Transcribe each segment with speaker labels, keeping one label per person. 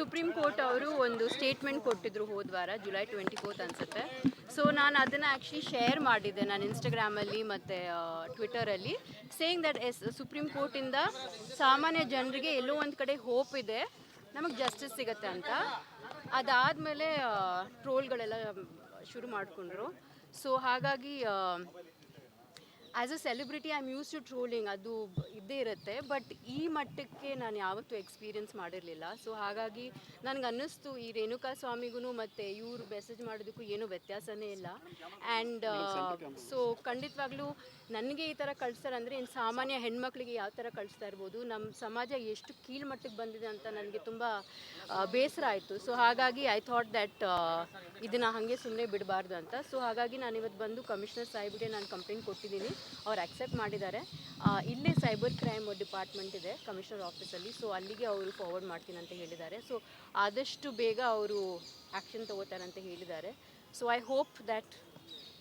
Speaker 1: Supreme court ಅವರು ಒಂದು statement ಕೊಟ್ಟಿದ್ರು ಹೋದ್ವಾರ ಜುಲೈ 24 ಅನ್ಸುತ್ತೆ. ಸೊ ನಾನು ಅದನ್ನು ಆ್ಯಕ್ಚುಲಿ ಶೇರ್ ಮಾಡಿದ್ದೆ ನಾನು ಇನ್ಸ್ಟಾಗ್ರಾಮಲ್ಲಿ ಮತ್ತು ಟ್ವಿಟರಲ್ಲಿ, ಸೇಯಿಂಗ್ ದಟ್ ಸುಪ್ರೀಂ ಕೋರ್ಟಿಂದ ಸಾಮಾನ್ಯ ಜನರಿಗೆ ಎಲ್ಲೋ ಒಂದು ಕಡೆ ಹೋಪ್ ಇದೆ, ನಮಗೆ ಜಸ್ಟಿಸ್ ಸಿಗುತ್ತೆ ಅಂತ. ಅದಾದಮೇಲೆ ಟ್ರೋಲ್ಗಳೆಲ್ಲ ಶುರು ಮಾಡಿಕೊಂಡ್ರು. ಸೊ ಹಾಗಾಗಿ as a celebrity I am use to trolling, ಅದು ಇದ್ದೇ ಇರುತ್ತೆ. ಬಟ್ ಈ ಮಟ್ಟಕ್ಕೆ ನಾನು ಯಾವತ್ತೂ ಎಕ್ಸ್ಪೀರಿಯನ್ಸ್ ಮಾಡಿರಲಿಲ್ಲ. ಸೊ ಹಾಗಾಗಿ ನನಗೆ ಅನ್ನಿಸ್ತು ಈ ರೇಣುಕಾ ಸ್ವಾಮಿಗೂ ಮತ್ತು ಇವರು ಮೆಸೇಜ್ ಮಾಡೋದಕ್ಕೂ ಏನೂ ವ್ಯತ್ಯಾಸನೇ ಇಲ್ಲ. ಆ್ಯಂಡ್ ಸೊ ಖಂಡಿತವಾಗ್ಲೂ ನನಗೆ ಈ ಥರ ಕಳಿಸ್ತಾರೆ ಅಂದರೆ ಇನ್ನು ಸಾಮಾನ್ಯ ಹೆಣ್ಮಕ್ಳಿಗೆ ಯಾವ ಥರ ಕಳಿಸ್ತಾ ಇರ್ಬೋದು. ನಮ್ಮ ಸಮಾಜ ಎಷ್ಟು ಕೀಳ್ಮಟ್ಟಕ್ಕೆ ಬಂದಿದೆ ಅಂತ ನನಗೆ ತುಂಬ ಬೇಸರ ಆಯಿತು. ಸೊ ಹಾಗಾಗಿ ಐ ಥಾಟ್ ದ್ಯಾಟ್ ಇದನ್ನು ಹಾಗೆ ಸುಮ್ಮನೆ ಬಿಡಬಾರ್ದು ಅಂತ. ಸೊ ಹಾಗಾಗಿ ನಾನು ಇವತ್ತು ಬಂದು ಕಮಿಷನರ್ ಸಾಹೇಬ್ಗೆ ನಾನು ಕಂಪ್ಲೇಂಟ್ ಕೊಟ್ಟಿದ್ದೀನಿ, ಅವ್ರು ಆಕ್ಸೆಪ್ಟ್ ಮಾಡಿದ್ದಾರೆ. ಇಲ್ಲೇ ಸೈಬರ್ ಕ್ರೈಮ್ ಡಿಪಾರ್ಟ್ಮೆಂಟ್ ಇದೆ ಕಮಿಷನರ್ ಆಫೀಸಲ್ಲಿ, ಸೊ ಅಲ್ಲಿಗೆ ಅವರು ಫಾರ್ವರ್ಡ್ ಮಾಡ್ತೀನಿ ಅಂತ ಹೇಳಿದ್ದಾರೆ. ಸೊ ಆದಷ್ಟು ಬೇಗ ಅವರು ಆ್ಯಕ್ಷನ್ ತಗೋತಾರೆ ಅಂತ ಹೇಳಿದ್ದಾರೆ. So I hope that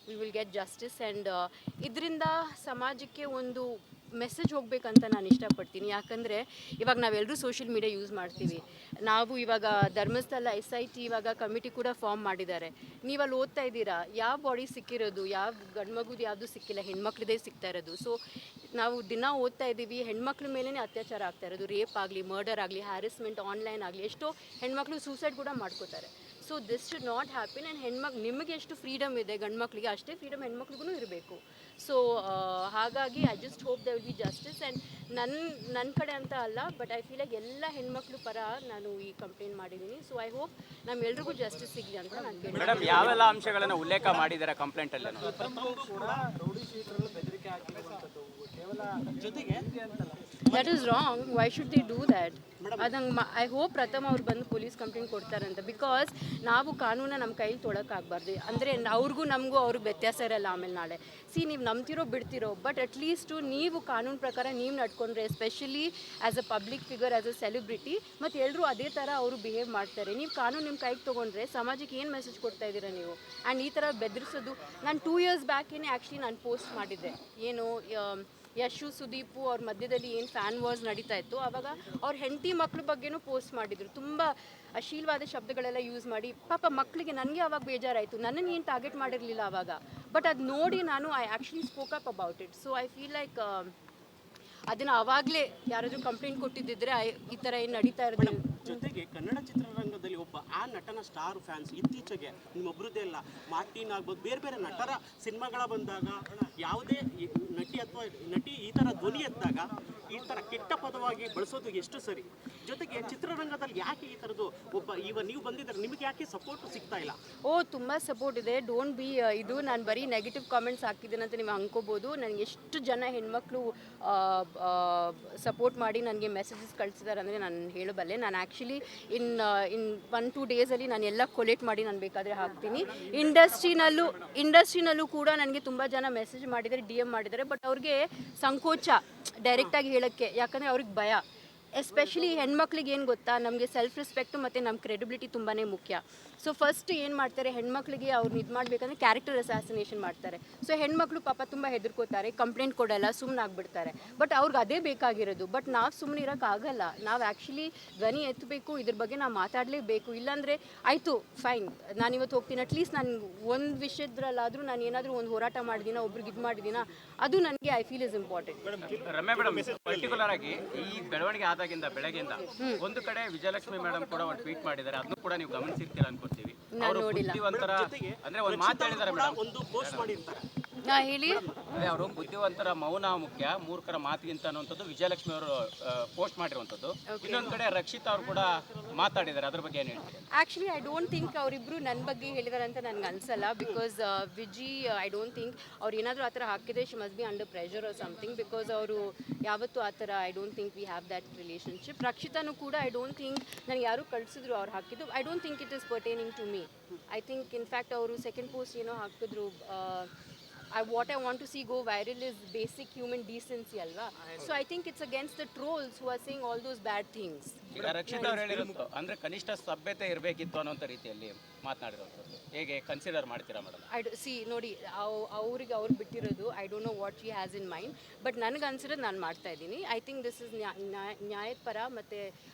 Speaker 1: we will get justice. And ಇದರಿಂದ ಸಮಾಜಕ್ಕೆ ಒಂದು ಮೆಸೇಜ್ ಹೋಗಬೇಕಂತ ನಾನು ಇಷ್ಟಪಡ್ತೀನಿ. ಯಾಕಂದರೆ ಇವಾಗ ನಾವೆಲ್ಲರೂ ಸೋಷಿಯಲ್ ಮೀಡಿಯಾ ಯೂಸ್ ಮಾಡ್ತೀವಿ. ನಾವು ಇವಾಗ ಧರ್ಮಸ್ಥಳ SIT ಇವಾಗ ಕಮಿಟಿ ಕೂಡ ಫಾರ್ಮ್ ಮಾಡಿದ್ದಾರೆ. ನೀವು ಅಲ್ಲಿ ಓದ್ತಾ ಇದ್ದೀರಾ, ಯಾವ ಬಾಡಿ ಸಿಕ್ಕಿರೋದು, ಯಾವ ಗಂಡು ಮಗುದು ಯಾವುದು ಸಿಕ್ಕಿಲ್ಲ, ಹೆಣ್ಮಕ್ಳದೇ ಸಿಗ್ತಾ ಇರೋದು. ಸೊ ನಾವು ದಿನ ಓದ್ತಾ ಇದ್ದೀವಿ, ಹೆಣ್ಮಕ್ಳ ಮೇಲೇ ಅತ್ಯಾಚಾರ ಆಗ್ತಾ ಇರೋದು, ರೇಪ್ ಆಗಲಿ, ಮರ್ಡರ್ ಆಗಲಿ, ಹ್ಯಾರಸ್ಮೆಂಟ್ ಆನ್ಲೈನ್ ಆಗಲಿ, ಎಷ್ಟೋ ಹೆಣ್ಮಕ್ಳು ಸೂಸೈಡ್ ಕೂಡ ಮಾಡ್ಕೋತಾರೆ. So this should not happen. And ನಿಮಗೆ ಎಷ್ಟು ಫ್ರೀಡಮ್ ಇದೆ ಗಂಡು ಮಕ್ಕಳಿಗೆ, ಅಷ್ಟೇ ಫ್ರೀಡಮ್ ಹೆಣ್ಮಕ್ಳಿಗೂ ಇರಬೇಕು. ಸೊ ಹಾಗಾಗಿ I just hope there will be justice. And ನನ್ನ ಕಡೆ ಅಂತ ಅಲ್ಲ, ಬಟ್ ಐ ಫೀಲ್ ಲೈಕ್ ಎಲ್ಲ ಹೆಣ್ಮಕ್ಳು ಪರ ನಾನು ಈ ಕಂಪ್ಲೇಂಟ್ ಮಾಡಿದ್ದೀನಿ. ಸೊ ಐ ಹೋಪ್ ನಮ್ಮೆಲ್ರಿಗೂ ಜಸ್ಟಿಸ್ ಸಿಗಲಿ ಅಂತ ನಾನು ಕೇಳ್ತೀನಿ.
Speaker 2: ಮೇಡಮ್, ಯಾವೆಲ್ಲ ಅಂಶಗಳನ್ನು ಉಲ್ಲೇಖ ಮಾಡಿದ್ದಾರೆ ಕಂಪ್ಲೇಂಟಲ್ಲಿ?
Speaker 1: That is wrong. Why should they do that? ಅದಂಗೆ ಐ ಹೋಪ್ ಪ್ರಥಮ ಅವ್ರು ಬಂದು ಪೊಲೀಸ್ ಕಂಪ್ಲೇಂಟ್ ಕೊಡ್ತಾರಂತ. ಬಿಕಾಸ್ ನಾವು ಕಾನೂನ ನಮ್ಮ ಕೈಲಿ ತೊಳಕಾಗಬಾರ್ದು. ಅಂದರೆ ಅವ್ರಿಗೂ ನಮಗೂ ಅವ್ರಿಗೆ ವ್ಯತ್ಯಾಸ ಇರಲ್ಲ ಆಮೇಲೆ ನಾಳೆ. ನೀವು ನಂಬ್ತಿರೋ ಬಿಡ್ತಿರೋ, ಬಟ್ ಅಟ್ಲೀಸ್ಟು ನೀವು ಕಾನೂನು ಪ್ರಕಾರ ನೀವು ನಡ್ಕೊಂಡ್ರೆ, especially as a public figure, as a celebrity, ಮತ್ತು ಎಲ್ಲರೂ ಅದೇ ಥರ ಅವರು ಬಿಹೇವ್ ಮಾಡ್ತಾರೆ. ನೀವು ಕಾನೂನು ನಿಮ್ಮ ಕೈಗೆ ತೊಗೊಂಡ್ರೆ ಸಮಾಜಕ್ಕೆ ಏನು ಮೆಸೇಜ್ ಕೊಡ್ತಾ ಇದ್ದೀರಾ ನೀವು? ಆ್ಯಂಡ್ ಈ ಥರ ಬೆದರಿಸೋದು, ನಾನು 2 years ಬ್ಯಾಕೇನೆ ಆ್ಯಕ್ಚುಲಿ ನಾನು ಪೋಸ್ಟ್ ಮಾಡಿದ್ದೆ. ಏನು ಯಶು ಸುದೀಪು ಅವ್ರ ಮಧ್ಯದಲ್ಲಿ ಏನು ಫ್ಯಾನ್ ವಾರ್ಸ್ ನಡೀತಾ ಇತ್ತು, ಆವಾಗ ಅವ್ರ ಹೆಂಡತಿ ಮಕ್ಳ ಬಗ್ಗೆನೂ ಪೋಸ್ಟ್ ಮಾಡಿದರು. ತುಂಬ ಅಶ್ಲೀಲವಾದ ಶಬ್ದಗಳೆಲ್ಲ ಯೂಸ್ ಮಾಡಿ. ಪಾಪ ಮಕ್ಕಳಿಗೆ ನನಗೆ ಆವಾಗ ಬೇಜಾರಾಯಿತು, ನನ್ನನ್ನು ಏನು ಟಾರ್ಗೆಟ್ ಮಾಡಿರಲಿಲ್ಲ ಆವಾಗ. ಬಟ್ ಅದು ನೋಡಿ ನಾನು I actually spoke up about it. So I feel like ಅದನ್ನು ಆವಾಗಲೇ ಯಾರಾದರೂ ಕಂಪ್ಲೇಂಟ್ ಕೊಟ್ಟಿದ್ದಿದ್ರೆ ಈ ಥರ ಏನು ನಡೀತಾ ಇರೋದು.
Speaker 3: ಜೊತೆಗೆ ಕನ್ನಡ ಚಿತ್ರರಂಗದಲ್ಲಿ ಒಬ್ಬ ಆ ನಟನ ಸ್ಟಾರ್ ಫ್ಯಾನ್ಸ್ ಇತ್ತೀಚೆಗೆ ನಿಮ್ಮೊಬ್ಬರದ್ದೇ ಅಲ್ಲ, ಮಾರ್ಟಿನ್ ಆಗ್ಬೋದು, ಬೇರೆ ಬೇರೆ ನಟರ ಸಿನಿಮಾಗಳ ಬಂದಾಗ ಯಾವುದೇ ನಟಿ ಅಥವಾ ನಟಿ ಈ ಥರ ಧ್ವನಿ ಎದ್ದಾಗ ಈ ಥರ ಕೆಟ್ಟ ಪದವಾಗಿ ಬಳಸೋದು ಎಷ್ಟು ಸರಿ? ಜೊತೆಗೆ ಚಿತ್ರರಂಗದಲ್ಲಿ ಯಾಕೆ ಈ ಥರದ್ದು ನೀವು ಬಂದಿದ್ದಾರೆ, ನಿಮಗೆ ಯಾಕೆ ಸಪೋರ್ಟ್ ಸಿಗ್ತಾ ಇಲ್ಲ?
Speaker 1: ತುಂಬ ಸಪೋರ್ಟ್ ಇದೆ. ಡೋಂಟ್ ಬಿ ಇದು ನಾನು ಬರೀ ನೆಗೆಟಿವ್ ಕಾಮೆಂಟ್ಸ್ ಹಾಕಿದ್ದೇನೆ ಅಂತ ನೀವು ಅನ್ಕೋಬೋದು. ನನಗೆ ಎಷ್ಟು ಜನ ಹೆಣ್ಮಕ್ಳು ಸಪೋರ್ಟ್ ಮಾಡಿ ನನಗೆ ಮೆಸೇಜಸ್ ಕಳಿಸಿದ್ದಾರೆ ಅಂದರೆ ನಾನು ಹೇಳಬಲ್ಲೆ. ನಾನು ಆ್ಯಕ್ಚುಲಿ ಇನ್ 1-2 ಡೇಸಲ್ಲಿ ನಾನು ಎಲ್ಲ ಕೊಲೆಕ್ಟ್ ಮಾಡಿ ನಾನು ಬೇಕಾದರೆ ಹಾಕ್ತೀನಿ. ಇಂಡಸ್ಟ್ರಿನಲ್ಲೂ ಕೂಡ ನನಗೆ ತುಂಬ ಜನ ಮೆಸೇಜ್ ಮಾಡಿದ್ದಾರೆ, DM ಮಾಡಿದ್ದಾರೆ. ಬಟ್ ಅವ್ರಿಗೆ ಸಂಕೋಚ ಡೈರೆಕ್ಟಾಗಿ ಹೇಳೋಕ್ಕೆ, ಯಾಕಂದರೆ ಅವ್ರಿಗೆ ಭಯ. ಎಸ್ಪೆಷಲಿ ಹೆಣ್ಮಕ್ಳಿಗೆ ಏನು ಗೊತ್ತಾ, ನಮಗೆ ಸೆಲ್ಫ್ ರೆಸ್ಪೆಕ್ಟು ಮತ್ತು ನಮ್ಮ ಕ್ರೆಡಿಬಿಲಿಟಿ ತುಂಬಾ ಮುಖ್ಯ. ಸೊ ಫಸ್ಟ್ ಏನು ಮಾಡ್ತಾರೆ, ಹೆಣ್ಮಕ್ಳಿಗೆ ಅವ್ರನ್ನ ಇದು ಮಾಡಬೇಕಂದ್ರೆ ಕ್ಯಾರೆಕ್ಟರ್ ಅಸಾಸಿನೇಷನ್ ಮಾಡ್ತಾರೆ. ಸೊ ಹೆಣ್ಮಕ್ಳು ಪಾಪ ತುಂಬ ಹೆದರ್ಕೋತಾರೆ, ಕಂಪ್ಲೇಂಟ್ ಕೊಡಲ್ಲ, ಸುಮ್ಮನೆ ಆಗ್ಬಿಡ್ತಾರೆ. ಬಟ್ ಅವ್ರಿಗೆ ಅದೇ ಬೇಕಾಗಿರೋದು. ಬಟ್ ನಾವು ಸುಮ್ಮನೆ ಇರೋಕ್ಕಾಗಲ್ಲ. ನಾವು ಆ್ಯಕ್ಚುಲಿ ಧ್ವನಿ ಎತ್ತಬೇಕು, ಇದ್ರ ಬಗ್ಗೆ ನಾವು ಮಾತಾಡಲೇಬೇಕು. ಇಲ್ಲಾಂದರೆ ಆಯಿತು ಫೈನ್, ನಾನು ಇವತ್ತು ಹೋಗ್ತೀನಿ, ಅಟ್ಲೀಸ್ಟ್ ನಾನು ಒಂದು ವಿಷಯದ್ರಲ್ಲಾದರೂ ನಾನು ಏನಾದರೂ ಒಂದು ಹೋರಾಟ ಮಾಡಿದ್ದೀನ, ಒಬ್ರಿಗೆ ಇದು ಮಾಡಿದ್ದೀನ, ಅದು ನನಗೆ I feel is important.
Speaker 2: Ramya madam, particular ಆಗಿ ಈ ಬೆಳವಣಿಗೆ ಆದಾಗಿಂದ ಬೆಳಗ್ಗೆಯಿಂದ ಒಂದು ಕಡೆ ವಿಜಯಲಕ್ಷ್ಮಿ ಮೇಡಮ್ ಕೂಡ ಒಂದು ಟ್ವೀಟ್ ಮಾಡಿದ್ದಾರೆ, ಅದನ್ನು ಕೂಡ ನೀವು ಗಮನಿಸಿರ್ತೀರ ಅನ್ಕೊಳ್ತೀವಿ. ಅವರು ಬುದ್ಧಿವಂತರ ಅಂದ್ರೆ ಒಂದು ಮಾತು ಹೇಳಿದ್ದಾರೆ ಮೇಡಮ್,
Speaker 3: ಒಂದು ಪೋಸ್ಟ್ ಮಾಡಿರ್ತಾರೆ.
Speaker 1: ಹೇಳಿ.
Speaker 2: ಅದೇ ಅವರು ಬುದ್ಧಿವಂತರ ಮೌನ ಮುಖ್ಯ, ಮೂರ್ಖರ ಮಾತಿಗಿಂತ ಅನ್ನುವಂಥದ್ದು ವಿಜಯಲಕ್ಷ್ಮಿ ಅವರು ಪೋಸ್ಟ್ ಮಾಡಿರುವಂಥದ್ದು. ಇನ್ನೊಂದು ಕಡೆ ರಕ್ಷಿತಾ ಅವರು ಕೂಡ ಮಾತಾಡಿದ್ದಾರೆ, ಅದ್ರ ಬಗ್ಗೆ ಏನು ಹೇಳ್ತೀರಿ?
Speaker 1: ಆ್ಯಕ್ಚುಲಿ ಐ ಡೋಂಟ್ ಥಿಂಕ್ ಅವರಿಬ್ಬರು ನನ್ನ ಬಗ್ಗೆ ಹೇಳಿದ್ದಾರೆ ಅಂತ ನನಗೆ ಅನಿಸಲ್ಲ. Because Viji I don't think ಅವ್ರು ಏನಾದರೂ ಆ ಥರ ಹಾಕಿದ್ರೆ she must be under pressure or something. Because ಅವರು ಯಾವತ್ತೂ ಆ ಥರ I don't think we have that relationship. ರಕ್ಷಿತಾನೂ ಕೂಡ ಐ ಡೋಂಟ್ ಥಿಂಕ್ ನನಗೆ ಯಾರು ಕಳಿಸಿದ್ರು ಅವ್ರು ಹಾಕಿದ್ದು. I don't think it is pertaining to me. I think in fact ಅವರು ಸೆಕೆಂಡ್ ಪೋಸ್ಟ್ ಏನೋ ಹಾಕಿದ್ರು, what I want to see go viral is basic human decency alva. So I think it's against the trolls who are saying all those bad things.
Speaker 2: ಈಗ ರಕ್ಷಿತ್ ಅವ್ರು ಹೇಳಿರೋದು ಅಂದ್ರೆ ಕನಿಷ್ಠ ಸಭ್ಯತೆ ಇರಬೇಕಿತ್ತು ಅನ್ನೋಂಥ ರೀತಿಯಲ್ಲಿ ಮಾತನಾಡಿರೋದು ಹೇಗೆ ಕನ್ಸಿಡರ್ ಮಾಡ್ತೀರಾ ಮೇಡಮ್?
Speaker 1: ಸಿ ನೋಡಿ, ಅವ್ರಿಗೆ ಅವ್ರು ಬಿಟ್ಟಿರೋದು, I don't know what she has in mind, but ನನಗೆ ಅನ್ಸಿರೋದು ನಾನು ಮಾಡ್ತಾ ಇದ್ದೀನಿ. ಐ ಥಿಂಕ್ ದಿಸ್ ಇಸ್ ನ್ಯಾಯದ ಪರ ಮತ್ತು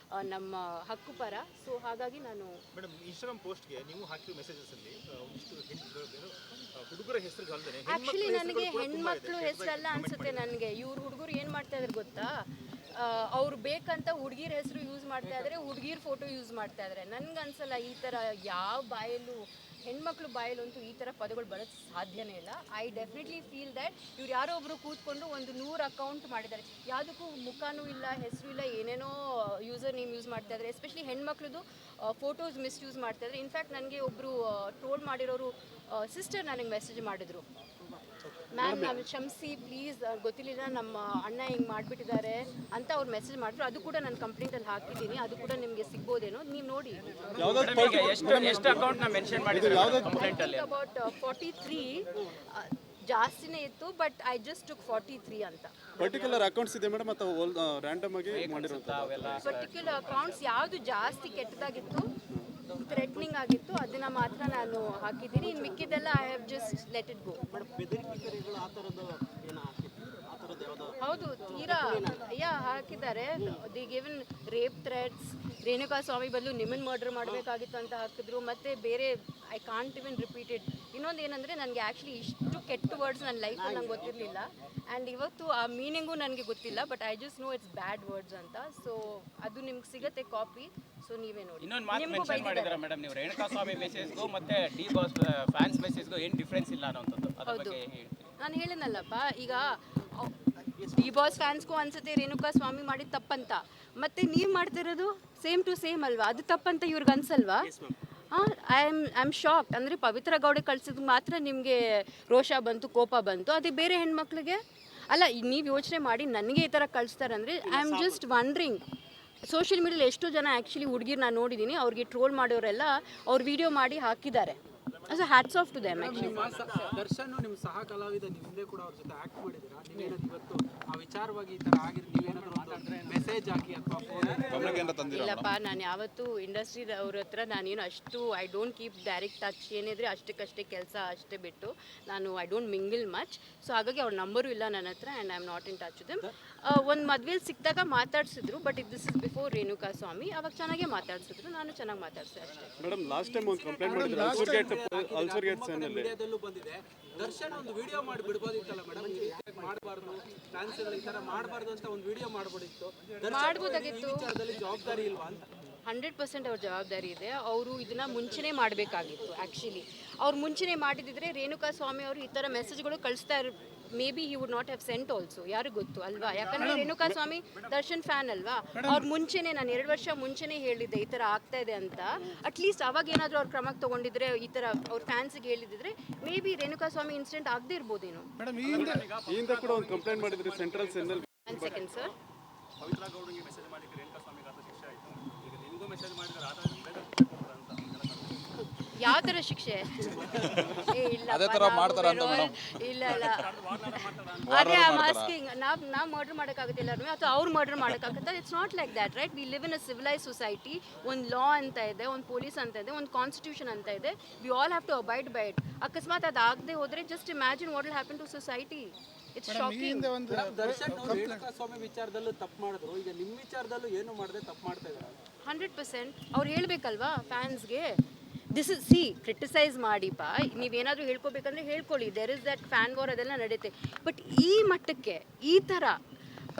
Speaker 1: ನಮ್ಮ ಹಕ್ಕು ಪರ. ಸೊ ಹಾಗಾಗಿ ನಾನು
Speaker 4: ಮೇಡಮ್ ಇನ್ಸ್ಟಾಗ್ರಾಮ್ ಪೋಸ್ಟ್ಗೆ ನೀವು ಹಾಕಿರೋ ಮೆಸೇಜಸಲ್ಲಿ ಒಂದಿಷ್ಟು ಹುಡುಗರ ಹೆಸರು ಅಲ್ಲದೆ
Speaker 1: ಆ್ಯಕ್ಚುಲಿ ನನಗೆ ಹೆಣ್ಮಕ್ಳು ಹೆಸರಲ್ಲ ಅನ್ಸುತ್ತೆ. ನನಗೆ ಇವ್ರು ಹುಡುಗರು ಏನು ಮಾಡ್ತಾ ಇದ್ದಾರೆ ಗೊತ್ತಾ, ಅವ್ರು ಬೇಕಂತ ಹುಡುಗಿರ ಹೆಸರು ಯೂಸ್ ಮಾಡ್ತಾ ಇದ್ದಾರೆ, ಹುಡುಗಿರ ಫೋಟೋ ಯೂಸ್ ಮಾಡ್ತಾ ಇದ್ದಾರೆ. ನನಗೆ ಅನ್ಸಲ್ಲ ಈ ಥರ ಯಾವ ಬಾಯಲ್ಲೂ, ಹೆಣ್ಮಕ್ಳು ಬಾಯಲ್ಲಂತೂ ಈ ಥರ ಪದಗಳು ಬರೋದು ಸಾಧ್ಯನೇ ಇಲ್ಲ. ಐ ಡೆಫಿನೆಟ್ಲಿ ಫೀಲ್ ದ್ಯಾಟ್ ಇವ್ರು ಯಾರೋ ಒಬ್ಬರು ಕೂತ್ಕೊಂಡು ಒಂದು 100 ಅಕೌಂಟ್ ಮಾಡಿದ್ದಾರೆ, ಯಾವುದಕ್ಕೂ ಮುಖನೂ ಇಲ್ಲ, ಹೆಸರು ಇಲ್ಲ, ಏನೇನೋ ಯೂಸರ್ ನೇಮ್ ಯೂಸ್ ಮಾಡ್ತಾ ಇದ್ದಾರೆ. ಎಸ್ಪೆಷಲಿ ಹೆಣ್ಮಕ್ಳದು ಫೋಟೋಸ್ ಮಿಸ್ಯೂಸ್ ಮಾಡ್ತಾ ಇದ್ದಾರೆ. ಇನ್ಫ್ಯಾಕ್ಟ್ ನನಗೆ ಒಬ್ಬರು ಟ್ರೋಲ್ ಮಾಡಿರೋರು ಸಿಸ್ಟರ್ ನನಗೆ ಮೆಸೇಜ್ ಮಾಡಿದ್ರು, ಮ್ಯಾಮ್ ನಾನು ಕ್ಷಮಿಸಿ ಪ್ಲೀಸ್, ಗೊತ್ತಿರಲಿಲ್ಲ ನಮ್ಮ ಅಣ್ಣ ಹಿಂಗೆ ಮಾಡಿಬಿಟ್ಟಿದ್ದಾರೆ ಅಂತ ಅವ್ರು ಮೆಸೇಜ್ ಮಾಡಿದ್ರು. ಅದು ಕೂಡ ನಾನು ಕಂಪ್ಲೇಂಟಲ್ಲಿ ಹಾಕಿದ್ದೀನಿ, ಅದು ಕೂಡ ನಿಮಗೆ ಸಿಗ್ಬೋದೇನೋ, ನೀವು ನೋಡಿ.
Speaker 2: ಎಷ್ಟು ಅಕೌಂಟ್ ನ ಮೆನ್ಷನ್ ಮಾಡಿದ್ದಾರೆ ಕಂಪ್ಲೇಂಟ್ ಅಲ್ಲಿ?
Speaker 1: ಅಬೌಟ್ 43 ಜಾಸ್ತಿನೇ ಇತ್ತು, ಬಟ್ ಐ ಜಸ್ಟ್ ಟುಕ್ 43 ಅಂತ.
Speaker 5: ಪರ್ಟಿಕ್ಯುಲರ್ ಅಕೌಂಟ್ಸ್ ಇದೆ ಮೇಡಮ್ ಅಥವಾ ರ್ಯಾಂಡಮ್ ಆಗಿ ಮಾಡಿರೋದು?
Speaker 1: ಪರ್ಟಿಕ್ಯುಲರ್ ಅಕೌಂಟ್ಸ್ ಯಾವುದು ಜಾಸ್ತಿ ಕೆಟ್ಟದಾಗಿತ್ತು, ಥ್ರೆಟ್ನಿಂಗ್ ಆಗಿತ್ತು, ಅದನ್ನ ಮಾತ್ರ ನಾನು ಹಾಕಿದ್ದೀನಿ. ಇನ್ನು ಮಿಕ್ಕಿದೆಲ್ಲ I have just let it go.
Speaker 3: ಬೆದರಿಕೆ ಕರೆಗಳು ಆ ಥರದ ಏನೋ ಆ ಥರದ್ದು ಯಾವುದೋ?
Speaker 1: ಹೌದು, ತೀರಾ ಹಾಕಿದ್ದಾರೆ. The given rape threats, Renuka Swamy ಬದಲು ನಿಮ್ಮನ್ನು ಮರ್ಡರ್ ಮಾಡಬೇಕಾಗಿತ್ತು ಅಂತ ಹಾಕಿದ್ರು. ಮತ್ತು ಬೇರೆ ಐ ಕಾಂಟ್ ಇವನ್ ರಿಪೀಟೆಡ್. ಇನ್ನೊಂದು ಏನಂದರೆ, ನನಗೆ ಆ್ಯಕ್ಚುಲಿ ಇಷ್ಟು ಕೆಟ್ಟ ವರ್ಡ್ಸ್ ನನ್ನ ಲೈಫಲ್ಲಿ ನಂಗೆ ಗೊತ್ತಿರಲಿಲ್ಲ, ಆ್ಯಂಡ್ ಇವತ್ತು ಆ ಮೀನಿಂಗು ನನಗೆ ಗೊತ್ತಿಲ್ಲ, but I just know it's bad words ಅಂತ. ಸೊ ಅದು ನಿಮ್ಗೆ ಸಿಗುತ್ತೆ ಕಾಪಿ, ಸೊ ನೀವೇ ನೋಡಿ.
Speaker 2: ಇನ್ನೊಂದು ಮಾತು ಮೆನ್ಷನ್ ಮಾಡಿದ್ದೀರಾ ಮೇಡಮ್ ನೀವು, ರೇಣುಕಾ ಸ್ವಾಮಿ ಮೆಸೇಜ್ಗೂ ಮತ್ತೆ ಡಿ ಬಾಸ್ ಫ್ಯಾನ್ಸ್ ಮೆಸೇಜ್ಗೂ ಏನು ಡಿಫ್ರೆನ್ಸ್ ಇಲ್ಲ ಅನ್ನೋಂಥದ್ದು, ಅದ್ರ ಬಗ್ಗೆ ಹೇಳ್ತೀರಿ?
Speaker 1: ನಾನು ಹೇಳಿದ್ನಲ್ಲಪ್ಪ, ಈಗ ಡಿ ಬಾಸ್ ಫ್ಯಾನ್ಸ್ಗೂ ಅನ್ಸುತ್ತೆ ರೇಣುಕಾ ಸ್ವಾಮಿ ಮಾಡಿದ ತಪ್ಪಂತ, ಮತ್ತೆ ನೀವು ಮಾಡ್ತಿರೋದು ಸೇಮ್ ಟು ಸೇಮ್ ಅಲ್ವಾ, ಅದು ತಪ್ಪಂತ ಇವ್ರಿಗೆ ಅನ್ಸಲ್ವಾ? I am shocked. ಅಂದರೆ ಪವಿತ್ರ ಗೌಡೆ ಕಳ್ಸಿದ್ ಮಾತ್ರ ನಿಮಗೆ ರೋಷ ಬಂತು, ಕೋಪ ಬಂತು, ಅದೇ ಬೇರೆ ಹೆಣ್ಮಕ್ಳಿಗೆ ಅಲ್ಲ. ನೀವು ಯೋಚನೆ ಮಾಡಿ, ನನಗೆ ಈ ಥರ ಕಳಿಸ್ತಾರಂದರೆ I am just wondering. Social ಮೀಡಿಯಲ್ಲಿ ಎಷ್ಟೋ ಜನ ಆ್ಯಕ್ಚುಲಿ ಹುಡುಗಿರು ನಾನು ನೋಡಿದ್ದೀನಿ, ಅವ್ರಿಗೆ ಟ್ರೋಲ್ ಮಾಡೋರೆಲ್ಲ ಅವ್ರು ವಿಡಿಯೋ ಮಾಡಿ ಹಾಕಿದ್ದಾರೆ. So hats off to them. Actually
Speaker 6: Darshan ನಿಮ್ಮ ಸಹ ಕಲಾವಿದ, ನಿಮ್ಮ ಹಿಂದೆ ಕೂಡ ಅವ್ರ ಜೊತೆ ಆ್ಯಕ್ಟ್ ಮಾಡಿದ್ದೀರಾ, ನೀವೇನಾದ್ರು ಇವತ್ತು ಆ ವಿಚಾರವಾಗಿ ಈ ಥರ ಆಗಿದ್ರೆ ನೀವೇನಾದರೂ ಮೆಸೇಜ್ ಹಾಕಿ ಅಥವಾ
Speaker 1: ಇಲ್ಲಪ್ಪ, ನಾನು ಯಾವತ್ತೂ ಇಂಡಸ್ಟ್ರಿ ಅವ್ರ ಹತ್ರ ನಾನೇನು ಅಷ್ಟು I don't keep direct touch. ಏನಿದ್ರೆ ಅಷ್ಟಕ್ಕಷ್ಟೇ ಕೆಲಸ ಅಷ್ಟೇ ಬಿಟ್ಟು ನಾನು I don't mingle much. So ಹಾಗಾಗಿ ಅವ್ರ ನಂಬರು ಇಲ್ಲ ನನ್ನ ಹತ್ರ, and I am not in touch with them. ಒಂದು ಮದುವೆಲಿ ಸಿಕ್ಕಿದಾಗ ಮಾತಾಡ್ಸಿದ್ರು, but this is before Renuka Swamy. ಅವಾಗ ಚೆನ್ನಾಗೇ ಮಾತಾಡ್ಸಿದ್ರು, ನಾನು ಚೆನ್ನಾಗಿ ಮಾತಾಡ್ಸಿದೆ ಅಷ್ಟೇ.
Speaker 5: ಮೇಡಮ್ ಲಾಸ್ಟ್ ಟೈಮ್ ಒಂದು ಕಂಪ್ಲೇಂಟ್ ಮಾಡಿದ್ರು ಅಲ್ಸರ್ಗೇಟ್ ಚಾನಲ್
Speaker 6: ಮೀಡಿಯಾದಲ್ಲೂ ಬಂದಿದೆ. ದರ್ಶನ್ ಒಂದು ವಿಡಿಯೋ ಮಾಡಿ ಬಿಡ್ಬೋದಿತ್ತಲ್ಲ ಮೇಡಮ್, ಮಾಡಬಾರ್ದು ಫ್ಯಾನ್ಸ್ ಈ ಥರ ಮಾಡಬಾರ್ದು ಅಂತ ಒಂದು ವಿಡಿಯೋ ಮಾಡ್ಬೋದಿತ್ತು.
Speaker 1: ಮಾಡ್ಬೋದಾಗಿತ್ತು.
Speaker 6: ಜವಾಬ್ದಾರಿ ಇಲ್ವಾ ಅಂತ?
Speaker 1: 100% ಅವ್ರ ಜವಾಬ್ದಾರಿ ಇದೆ. ಅವರು ಇದನ್ನ ಮುಂಚೆನೇ ಮಾಡಬೇಕಾಗಿತ್ತು. ಆ್ಯಕ್ಚುಲಿ ಅವ್ರು ಮುಂಚೆನೇ ಮಾಡಿದಿದ್ರೆ ರೇಣುಕಾ ಸ್ವಾಮಿ ಅವರು ಈ ಥರ ಮೆಸೇಜ್ಗಳು ಕಳಿಸ್ತಾ may be he would not have scent also. ಯಾರಿಗೂ ಗೊತ್ತು ಅಲ್ವಾ? ಯಾಕಂದರೆ ರೇಣುಕಾ ಸ್ವಾಮಿ ದರ್ಶನ್ ಫ್ಯಾನ್ ಅಲ್ವಾ. ಅವ್ರು ಮುಂಚೆನೇ, ನಾನು 2 ವರ್ಷ ಮುಂಚೆನೇ ಹೇಳಿದ್ದೆ ಈ ಥರ ಆಗ್ತಾ ಇದೆ ಅಂತ. ಅಟ್ಲೀಸ್ಟ್ ಅವಾಗ ಏನಾದರೂ ಅವ್ರು ಕ್ರಮಕ್ಕೆ ತೊಗೊಂಡಿದ್ರೆ, ಈ ಥರ ಅವ್ರ ಫ್ಯಾನ್ಸಿಗೆ ಹೇಳಿದಿದ್ರೆ may be Renuka Swamy incident ಆಗದೆ ಇರ್ಬೋದೇನೋ.
Speaker 5: ಮೇಡಮ್ ಈ ಹಿಂದೆ ಕೂಡ ಒಂದು ಕಂಪ್ಲೇಂಟ್ ಮಾಡಿದ್ರಿ central cell.
Speaker 1: 1 second sir.
Speaker 4: Pavithra ಗೌಡರಿಗೆ ಮೆಸೇಜ್ ಮಾಡಿ ರೇಣುಕಾ ಸ್ವಾಮಿಗೆ ಆತ ಶಿಕ್ಷೆ ಆಯಿತು, ಈಗ ನಿಮಗೂ ಮೆಸೇಜ್ ಮಾಡಿದ್ರೆ ಆತ
Speaker 1: ಯಾವ ಥರ ಶಿಕ್ಷೆ? ಇಲ್ಲ ಇಲ್ಲ ಅದೇ ಐ ಆಸ್ಕಿಂಗ್. ನಾವು ಮರ್ಡರ್ ಮಾಡೋಕ್ಕಾಗುತ್ತೆ ಎಲ್ಲರೂ, ಅಥವಾ ಅವ್ರು ಮರ್ಡರ್ ಮಾಡೋಕ್ಕಾಗುತ್ತೆ? It's not like that, right? We live in a civilise society. ಒಂದು ಲಾ ಅಂತ ಇದೆ, ಒಂದು ಪೊಲೀಸ್ ಅಂತ ಇದೆ, ಒಂದು ಕಾನ್ಸ್ಟಿಟ್ಯೂಷನ್ ಅಂತ ಇದೆ. We all have to abide by it. ಅಕಸ್ಮಾತ್ ಅದು ಆಗದೆ ಹೋದರೆ just imagine what will happen to society. It's shocking.
Speaker 6: Darshan Renuka Swamy ವಿಚಾರದಲ್ಲೂ ತಪ್ಪು ಮಾಡಿದ್ರು, ಈಗ ನಿಮ್ಮ ವಿಚಾರದಲ್ಲೂ ಏನು ಮಾಡದೆ ತಪ್ಪು ಮಾಡ್ತಾ ಇದ್ದಾರೆ?
Speaker 1: 100% ಅವ್ರು ಹೇಳಬೇಕಲ್ವಾ ಫ್ಯಾನ್ಸ್ಗೆ. ದಿಸ್ ಇಸ್ ಸಿ ಕ್ರಿಟಿಸೈಸ್ ಮಾಡಿಪ್ಪ, ನೀವೇನಾದರೂ ಹೇಳ್ಕೊಬೇಕಂದ್ರೆ ಹೇಳ್ಕೊಳ್ಳಿ, there is that fan war, ಅದೆಲ್ಲ ನಡೆಯುತ್ತೆ. ಬಟ್ ಈ ಮಟ್ಟಕ್ಕೆ ಈ ಥರ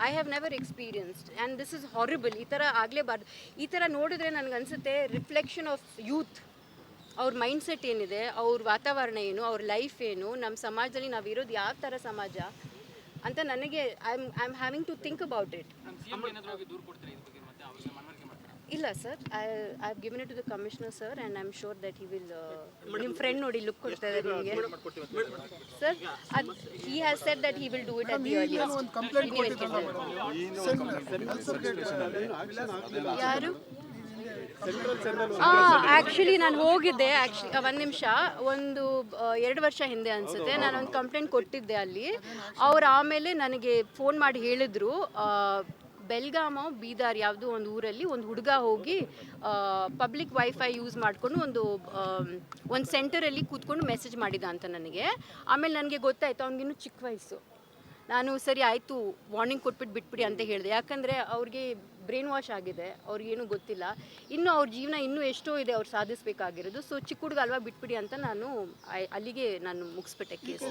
Speaker 1: I have never experienced, and this is horrible. ಈ ಥರ ಆಗಲೇಬಾರ್ದು. ಈ ಥರ ನೋಡಿದ್ರೆ ನನಗನ್ಸುತ್ತೆ ರಿಫ್ಲೆಕ್ಷನ್ ಆಫ್ ಯೂತ್. ಅವ್ರ ಮೈಂಡ್ಸೆಟ್ ಏನಿದೆ, ಅವ್ರ ವಾತಾವರಣ ಏನು, ಅವ್ರ ಲೈಫ್ ಏನು, ನಮ್ಮ ಸಮಾಜದಲ್ಲಿ ನಾವಿರೋದು ಯಾವ ಥರ ಸಮಾಜ ಅಂತ ನನಗೆ I am having to think about it. ಇಲ್ಲ sir, I have given it to the commissioner sir, and I am sure that he will. ನಿಮ್ಮ ಫ್ರೆಂಡ್ ನೋಡಿ ಲುಕ್ ಕೊಡ್ತಾ ಇದ್ದಾರೆ ನಿಮಗೆ ಸರ್. ಅದು he has said that he will do it at the earliest. ಯಾರು actually ನಾನು ಹೋಗಿದ್ದೆ ಒಂದು ನಿಮಿಷ ಒಂದು 2 ವರ್ಷ ಹಿಂದೆ ಅನಿಸುತ್ತೆ ನಾನು ಒಂದು ಕಂಪ್ಲೇಂಟ್ ಕೊಟ್ಟಿದ್ದೆ ಅಲ್ಲಿ. ಅವ್ರು ಆಮೇಲೆ ನನಗೆ ಫೋನ್ ಮಾಡಿ ಹೇಳಿದ್ರು ಬೆಲ್ಗಾಮೋ ಬೀದರ್ ಯಾವುದೋ ಒಂದು ಊರಲ್ಲಿ ಒಂದು ಹುಡುಗ ಹೋಗಿ ಪಬ್ಲಿಕ್ ವೈಫೈ ಯೂಸ್ ಮಾಡಿಕೊಂಡು ಒಂದು ಸೆಂಟರಲ್ಲಿ ಕೂತ್ಕೊಂಡು ಮೆಸೇಜ್ ಮಾಡಿದ ಅಂತ ನನಗೆ. ಆಮೇಲೆ ನನಗೆ ಗೊತ್ತಾಯಿತು ಅವ್ನಿಗಿನ್ನೂ ಚಿಕ್ಕ ವಯಸ್ಸು. ನಾನು ಸರಿ ಆಯಿತು ವಾರ್ನಿಂಗ್ ಕೊಟ್ಬಿಟ್ಟು ಬಿಟ್ಬಿಡಿ ಅಂತ ಹೇಳಿದೆ. ಯಾಕಂದರೆ ಅವ್ರಿಗೆ ಬ್ರೈನ್ ವಾಶ್ ಆಗಿದೆ, ಅವ್ರಿಗೇನು ಗೊತ್ತಿಲ್ಲ, ಇನ್ನೂ ಅವ್ರ ಜೀವನ ಇನ್ನೂ ಎಷ್ಟೋ ಇದೆ ಅವ್ರು ಸಾಧಿಸಬೇಕಾಗಿರೋದು. ಸೊ ಚಿಕ್ಕ ಹುಡುಗ ಅಲ್ವಾ ಬಿಟ್ಬಿಡಿ ಅಂತ ನಾನು ಅಲ್ಲಿಗೆ ನಾನು ಮುಗಿಸ್ಬಿಟ್ಟೆ ಕೇಸ್.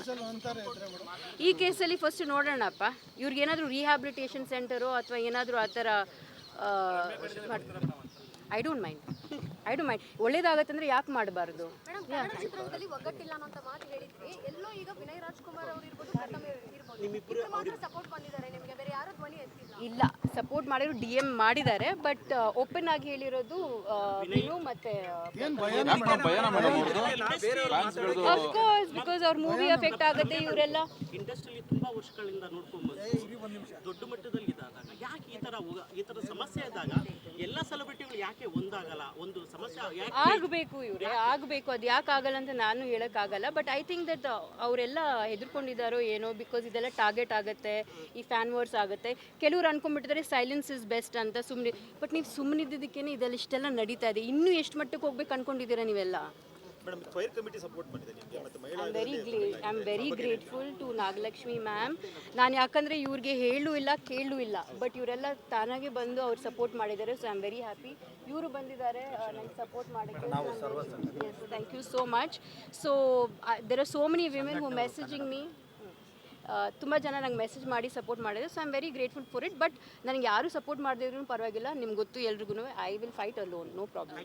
Speaker 1: ಈ ಕೇಸಲ್ಲಿ ಫಸ್ಟ್ ನೋಡೋಣಪ್ಪ, ಇವ್ರಿಗೇನಾದರೂ ರಿಹ್ಯಾಬಿಲಿಟೇಷನ್ ಸೆಂಟರು ಅಥವಾ ಏನಾದರೂ ಆ ಥರ ಐ ಡೋಂಟ್ ಮೈಂಡ್ ಒಳ್ಳೇದಾಗತ್ತಂದ್ರೆ ಯಾಕೆ ಮಾಡಬಾರ್ದು.
Speaker 7: ಚಿತ್ರದಲ್ಲಿ ಒಗ್ಗಟ್ಟಿಲ್ಲ ಅನ್ನೋ ಮಾತು ಹೇಳಿದ್ರಿ. ಎಲ್ಲೋ ಈಗ ವಿನಯ್ ರಾಜ್ಕುಮಾರ್ ಅವರು ಇರ್ಬೋದು, ಸಪೋರ್ಟ್ ಬಂದಿದ್ದಾರೆ ನಿಮಗೆ, ಬೇರೆ ಯಾರು ಧ್ವನಿ ಎತ್ತಿಲ್ಲ.
Speaker 1: ಇಲ್ಲ, ಸಪೋರ್ಟ್ ಮಾಡಿದ್ರು DM ಮಾಡಿದ್ದಾರೆ, ಬಟ್ ಓಪನ್ ಆಗಿ ಹೇಳಿರೋದು ವಿನು ಮತ್ತೆ ಅಫ್ಕೋರ್ಸ್ ಬಿಕಾಸ್ ಅವ್ರ ಮೂವಿ ಎಫೆಕ್ಟ್ ಆಗುತ್ತೆ. ಇವರೆಲ್ಲ
Speaker 3: ಇಂಡಸ್ಟ್ರಿಯಲ್ಲಿ ತುಂಬಾ ವರ್ಷಗಳಿಂದ ನೋಡ್ಕೊಂಡು ದೊಡ್ಡ ಮಟ್ಟದಲ್ಲಿ ಇದ್ದಾಗ ಯಾಕೆ ಈ ತರ ಸಮಸ್ಯೆ ಇದ್ದಾಗ ಎಲ್ಲ ಸೆಲೆಬ್ರಿಟಿಗಳು ಯಾಕೆ ಒಂದಾಗಲ್ಲ? ಒಂದು ಸಮಸ್ಯೆ
Speaker 1: ಆಗಬೇಕು, ಇವರೇ ಆಗಬೇಕು. ಅದು ಯಾಕೆ ಆಗಲ್ಲ ಅಂತ ನಾನು ಹೇಳೋಕ್ಕಾಗಲ್ಲ. ಬಟ್ ಐ ಥಿಂಕ್ ದಟ್ ಅವರೆಲ್ಲ ಹೆದರ್ಕೊಂಡಿದ್ದಾರೋ ಏನೋ, ಬಿಕಾಸ್ ಇದೆಲ್ಲ ಟಾರ್ಗೆಟ್ ಆಗುತ್ತೆ, ಈ ಫ್ಯಾನ್ ವಾರ್ಸ್ ಆಗುತ್ತೆ. ಕೆಲವ್ರು ಅನ್ಕೊಂಡ್ಬಿಟ್ಟಿದ್ದಾರೆ ಸೈಲೆನ್ಸ್ ಇಸ್ ಬೆಸ್ಟ್ ಅಂತ ಸುಮ್ಮನೆ. ಬಟ್ ನೀವು ಸುಮ್ಮನಿದ್ದಕ್ಕೇನೆ ಇದೆಲ್ಲ ಇಷ್ಟೆಲ್ಲ ನಡೀತಾ ಇದೆ. ಇನ್ನೂ ಎಷ್ಟು ಮಟ್ಟಕ್ಕೆ ಹೋಗ್ಬೇಕು ಅನ್ಕೊಂಡಿದ್ದೀರಾ ನೀವೆಲ್ಲ?
Speaker 4: ಮೇಡಮ್, ಫೈರ್ ಕಮಿಟಿ ಸಪೋರ್ಟ್ ಮಾಡಿದೆ ನಿಮಗೆ ಮತ್ತು ಮಹಿಳಾ
Speaker 1: I am very grateful to Nagalakshmi ma'am. ನಾನು ಯಾಕಂದರೆ ಇವ್ರಿಗೆ ಹೇಳೂ ಇಲ್ಲ ಕೇಳೂ ಇಲ್ಲ, ಬಟ್ ಇವರೆಲ್ಲ ತಾನಾಗೆ ಬಂದು ಅವ್ರು ಸಪೋರ್ಟ್ ಮಾಡಿದ್ದಾರೆ. So I am very happy. ಇವರು ಬಂದಿದ್ದಾರೆ ನನಗೆ ಸಪೋರ್ಟ್ ಮಾಡೋಕ್ಕೆ. Thank you so much. So there are so many women who messaging me. ತುಂಬ ಜನ ನಂಗೆ ಮೆಸೇಜ್ ಮಾಡಿ ಸಪೋರ್ಟ್ ಮಾಡಿದೆ. So I am very grateful for it. But ನನಗೆ ಯಾರು ಸಪೋರ್ಟ್ ಮಾಡದಿದ್ರು ಪರವಾಗಿಲ್ಲ, ನಿಮ್ಗೆ ಗೊತ್ತು ಎಲ್ರಿಗೂ, I will fight alone, no problem.